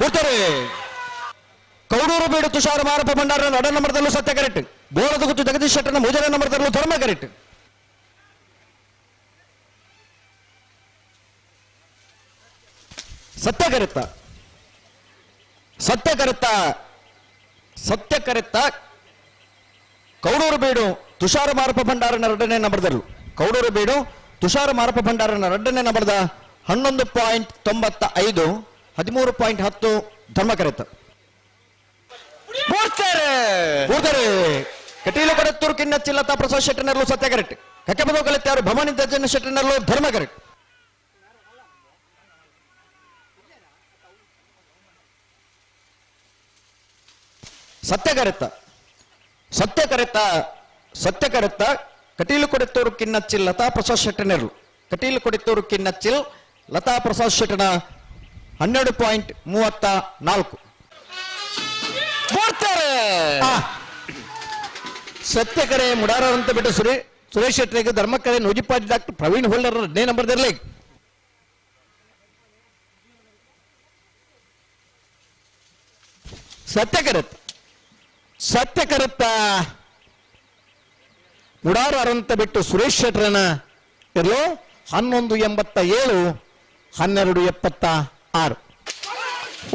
ಬರ್ತಾರೆ. ಕೌಡೂರು ಬೀಡು ತುಷಾರ ಮಾರಪ್ಪ ಭಂಡಾರ ನಡ ನಂಬರ್ದಲ್ಲೂ ಸತ್ಯ ಕರೆಕ್ಟ್. ಬೋಳದ ಗುತ್ತು ಜಗದೀಶ್ ಶೆಟ್ಟರ್ನ ಮೂಜನ ನಂಬರ್ದಲ್ಲೂ ಧರ್ಮ ಕರೆಕ್ಟ್. ಸತ್ಯ ಕರೆತ್ತ ಸತ್ಯ ಕರೆತ್ತ ಸತ್ಯ ಕರೆತ್ತ. ಕೌಡೂರು ಬೀಡು ತುಷಾರ ಮಾರಪ್ಪ ಭಂಡಾರನ 2ನೇ ನಂಬರ್ದಲ್ಲೂ ಕೌಡೂರು ಬೀಡು ತುಷಾರ ಮಾರಪ್ಪ ಭಂಡಾರನ 2ನೇ ನಂಬರ್ದ 11.95 13.10 ಧರ್ಮ ಕರೆತ್ತ. ಕಟೀಲು ಕೊಡತ್ತೂರು ಕಿನ್ನಚ್ಚಿಲ್ಲತಾ ಪ್ರಸಾದ್ ಶೆಟ್ಟನರ್ಲು ಸತ್ಯ ಕರೆಕ್ಟ್. ಕಕ್ಕೆಬದು ಕಲಿತಾರು ಭವಾನಿ ದರ್ಜನ ಶೆಟ್ಟನರ್ಲು ಧರ್ಮ ಕರೆಕ್ಟ್. ಸತ್ಯ ಕರೆತ್ತ ಸತ್ಯ ಕರೆತ್ತ ಸತ್ಯ ಕರೆತ್ತ. ಕಟೀಲು ಕೊಡತ್ತೂರು ಕಿನ್ನಚ್ಚಿಲ್ ಲತಾ ಪ್ರಸಾದ್ ಶೆಟ್ಟನರ್ಲು ಕಟೀಲು ಕೊಡತ್ತೂರು ಕಿನ್ನಚ್ಚಿಲ್ ಲತಾ ಪ್ರಸಾದ್ ಶೆಟ್ಟನ 12.34. ಸತ್ಯಕರೆ ಮುಡಾರ ಅಂತ ಬಿಟ್ಟು ಸುರೇಶ್ ಶೆಟ್ಟರಿಗೆ ಧರ್ಮಕರೆ ನೂಜಿಪಾಟಿ ಡಾಕ್ಟರ್ ಪ್ರವೀಣ್ ಹೊಳ್ಳರ್ 2ನೇ ನಂಬರ್ದಲ್ಲಿ. ಸತ್ಯಕರೆತ್ತ ಸತ್ಯಕರೆತ್ತ. ಮುಡಾರ ಅಂತ ಬಿಟ್ಟು ಸುರೇಶ್ ಶೆಟ್ಟರನ ಇರಲು 11.87 12.76.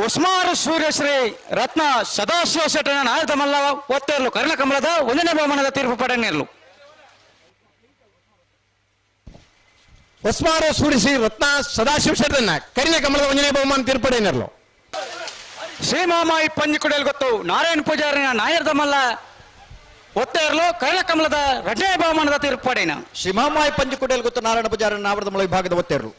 ಉಸ್ಮಾರ್ ಸೂರ್ಯಶ್ರೀ ರತ್ನ ಸದಾಶಿವ ಶೆಟ್ಟನ ನಾಯಕ ಮಲ್ಲ ಒತ್ತೇರ್ಲು ಕರ್ಣಕಮಲದ 1ನೇ ಬಹುಮಾನದ ತೀರ್ಪು ಪಡೆಯಲು. ಉಸ್ಮಾರ್ ಸೂರ್ಯಶ್ರೀ ರತ್ನ ಸದಾಶಿವ ಶೆಟ್ಟರನ್ನ ಕರಿನ ಕಮಲದ 1ನೇ ಬಹುಮಾನ ತೀರ್ಪು ಪಡೆಯಲು. ಶ್ರೀಮಾಮಾಯಿ ಪಂಜಿಕುಡಿಯಲ್ಲಿ ಗೊತ್ತು ನಾರಾಯಣ ಪೂಜಾರಿನ ನಾಯರ್ದ ಮಲ್ಲ ಒತ್ತೇರ್ಲು ಕರ್ಣಕಮಲದ 2ನೇ ಬಹುಮಾನದ ತೀರ್ಪು ಪಡೆಯನ. ಶ್ರೀಮಾಮಾಯಿ ಪಂಜಿಕುಡಿಯಲ್ಲಿ ಗೊತ್ತು ನಾರಾಯಣ ಪೂಜಾರಿ ನಾವರದ ಮಲ ವಿಭಾಗದ ಒತ್ತೇರ್ಲು.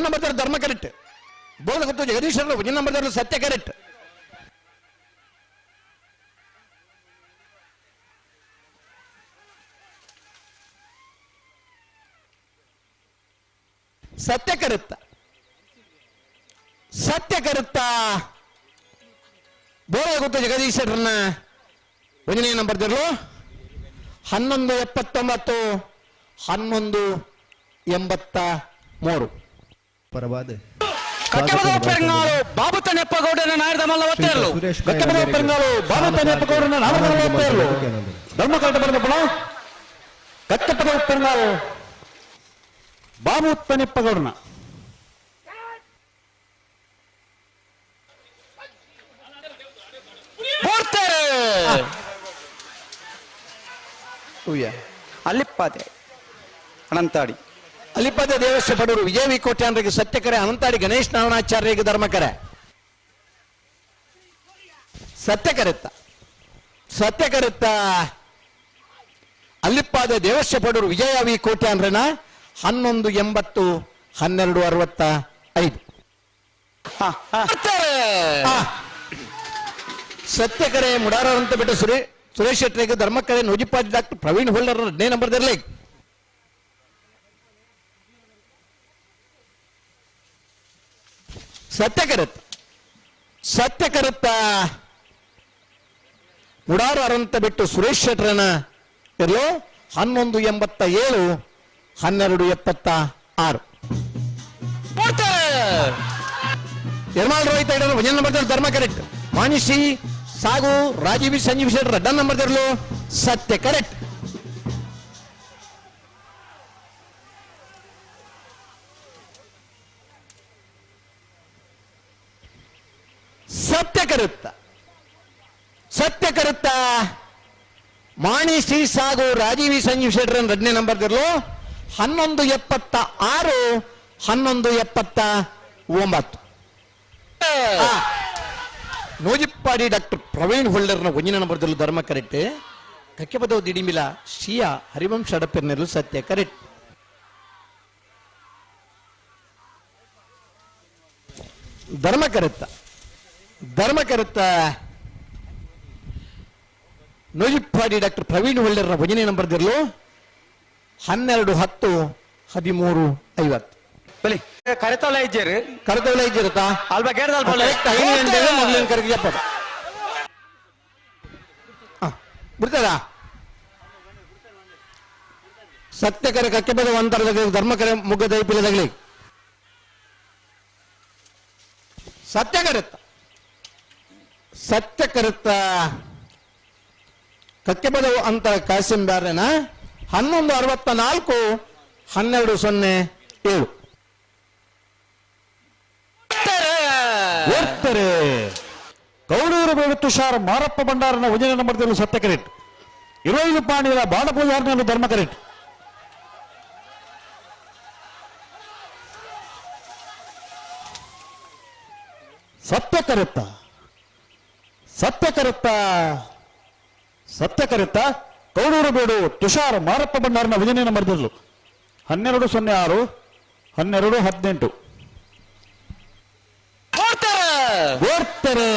ನಂಬರ್ ಧರ್ಮ ಕರೆಕ್ಟ್. ಬೋಧ ಗೊತ್ತು ಜಗದೀಶ್ ನಂಬರ್ ಸತ್ಯ ಕರೆಕ್ಟ್. ಸತ್ಯ ಕರೆತ್ತ ಸತ್ಯ ಕರೆತ್ತ. ಬೋಧ ಗೊತ್ತು ಜಗದೀಶ್ ಶೆಟ್ಟರ್ನ 1ನೇ ನಂಬರ್ದಲ್ಲೂ 11.79 11.83. ಪರವಾದ ಪೆರಂಗಾಳು ಬಾಬುತ ನೆಪ್ಪಗೌಡನ ನಾಯರ್ದ ಮಲ್ಲ ಒತ್ತೇರ್ಲು. ಪೆರಂಗಾಳು ಬಾಬುತ ನೆಪ್ಪಗೌಡನ ನಾಯರ್ದ ಮಲ್ಲ ಒತ್ತೇರ್ಲು. ಧರ್ಮ ಕರೆಕ್ಟ್ ಬರೆದಪ್ಪಣ. ಕಕ್ಕಪದ ಪೆರಂಗಾಳು ಬಾಬು ನೆಪ್ಪಗೌಡನ ಅಲ್ಲಿಪ್ಪಾದೆ ಅನಂತಾಡಿ ಅಲಿಪದ ದೇವಸ್ಥ ಪಡೂರು ವಿಜಯ ವಿ ಕೋಟ್ಯಾನರಿಗೆ ಸತ್ಯಕರೆ ಅನಂತಾಡಿ ಗಣೇಶ್ ನಾರಾಯಣಾಚಾರ್ಯರಿಗೆ ಧರ್ಮಕರೆ. ಸತ್ಯಕರೆತ್ತ ಸತ್ಯಕರೆತ್ತ. ಅಲ್ಲಿಪ್ಪಾದ ದೇವಸ್ಥ ಪಡೂರು ವಿಜಯ ವಿ ಕೋಟ್ಯಾನರನ 11.80 12.65. ಸತ್ಯಕರೆ ಮುಡಾರ ಅಂತ ಬಿಟ್ಟು ಸುರೇಶ್ ಶೆಟ್ಟರಿಗೆ ಧರ್ಮಕರೆ ನೂಜಿಪಾಟಿ ಡಾಕ್ಟರ್ ಪ್ರವೀಣ್ ಹೊಳ್ಳರ್ 2ನೇ ನಂಬರ್ದಲ್ಲಿ. ಸತ್ಯಕರೆತ್ತ ಸತ್ಯಕರೆತ್ತ. ಮುಡಾರ ಅಂತ ಬಿಟ್ಟು ಸುರೇಶ್ ಶೆಟ್ಟರನ ಇರಲು 11.87 12.76. ಯರ್ಮಾಲ್ ರೋಹಿತ್ ಐಡರ್ 1ನೇ ನಂಬರ್ದಲ್ಲಿ ಧರ್ಮ ಕರೆಕ್ಟ್. ಮಾನಿಶಿ ಸಾಗು ರಾಜೀವಿ ಸಂಜೀವ್ ಶೆಟ್ಟರ್ 2ನೇ ನಂಬರ್ದಲ್ಲೂ ಸತ್ಯ ಕರೆಕ್ಟ್. ಸತ್ಯ ಕರೆತ್ತ ಸತ್ಯ ಕರೆತ್ತ. ಮಾಣಿ ಶ್ರೀ ಸಾಗು ರಾಜೀವಿ ಸಂಜೀವ್ ಶೆಟ್ಟರ್ 2ನೇ ನಂಬರ್ದಲ್ಲೂ 11.76 11.79. ನೂಜಿಪ್ಪಾಡಿ ಡಾಕ್ಟರ್ ಪ್ರವೀಣ್ ಹೊಳ್ಳರ್ನ 1ನೇ ನಂಬರ್ದಲ್ಲೂ ಧರ್ಮ ಕರೆಕ್ಟ್. ಕಕ್ಕೆಪದವು ದಿಡಿಮಿಲ ಶಿಯಾ ಹರಿವಂಶ ಅಡಪೆರ್ನಲ್ಲೂ ಸತ್ಯ ಕರೆಕ್ಟ್. ಧರ್ಮ ಕರೆತ್ತ ಧರ್ಮ ಕರೆತ್ತ. ನೂಜಿಪ್ಪಾಡಿ ಡಾಕ್ಟರ್ ಪ್ರವೀಣ್ ಹೊಳ್ಳರ್ನ 1ನೇ ನಂಬರ್ದಲ್ಲೂ 12.10 13.50. ಬಲಿ ಕರೆತೋಲ ಇಜ್ಜೇರು ಕರೆತೋಲ ಇಜ್ಜಿರುತ್ತಾ ಅಲ್ಪ ಕೇಳ್ದಲ್ ಮೊದಲಿನ ಕರೆಗೆ ಜಪ್ಪದ ಬಿಡ್ತದ ಸತ್ಯಕರೆ ಕಕ್ಕೆಬದ ಅಂತರದಲ್ಲಿ ಧರ್ಮಕರೆ ಮುಗ್ಗದ ಐಪಿಲದಲ್ಲಿ ಸತ್ಯಕರೆತ್ತ ಸತ್ಯಕರೆತ್ತ ಕಕ್ಕೆಬದವು ಅಂತರ ಕಾಸಿಂ ಬ್ಯಾರೆನ 1164 1207 ಓಡ್ತಾರೆ ಕೌಡೂರು ಬೇಡು ತುಷಾರ್ ಮಾರಪ್ಪ ಭಂಡಾರನ ಉಜನೆ ನಂಬರ್ದಲ್ಲೂ ಸತ್ಯ ಕರೆಕ್ಟ್ 25 ಪಾಣಿಗಳ ಬಾಣಪೂಜಾರನಲ್ಲೂ ಧರ್ಮ ಕರೆಕ್ಟ್ ಸತ್ಯ ಕರೆತ್ತ ಸತ್ಯ ಕರೆತ್ತ ಸತ್ಯ ಕರೆತ್ತ ಕೌಡೂರು ಬೇಡು ತುಷಾರ್ ಮಾರಪ್ಪ ಭಂಡಾರನ ಉಜನೆ ನಂಬರ್ದಲ್ಲೂ 1206 1218 ಓಡ್ತಾರೆ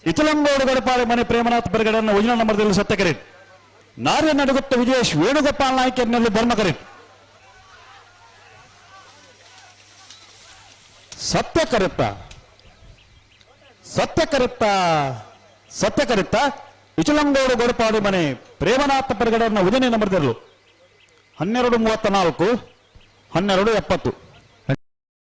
ಇಚಲಂಗೋಡು ಗಡಪಾಡಿ ಮನೆ ಪ್ರೇಮನಾಥ್ ಬರ್ಗಡನ್ನ ಉಜಿನ ನಂಬರ್ದಲ್ಲಿ ಸತ್ಯ ಕರೆಕ್ಟ್ ನಾರ್ಯ ನಡುಗುತ್ತ ವಿಜಯೇಶ್ ವೇಣುಗೋಪಾಲ್ ನಾಯ್ಕರ್ನಲ್ಲಿ ಧರ್ಮ ಕರೆಕ್ಟ್ ಸತ್ಯ ಕರೆತ್ತ ಸತ್ಯ ಕರೆತ್ತ ಸತ್ಯ ಕರೆತ್ತ ಇಚಲಂಗೋಡು ಗಡಪಾಡಿ ಮನೆ ಪ್ರೇಮನಾಥ್ ಬರ್ಗಡನ್ನ ಉಜನೆ ನಂಬರ್ದಲ್ಲೂ 1234 1270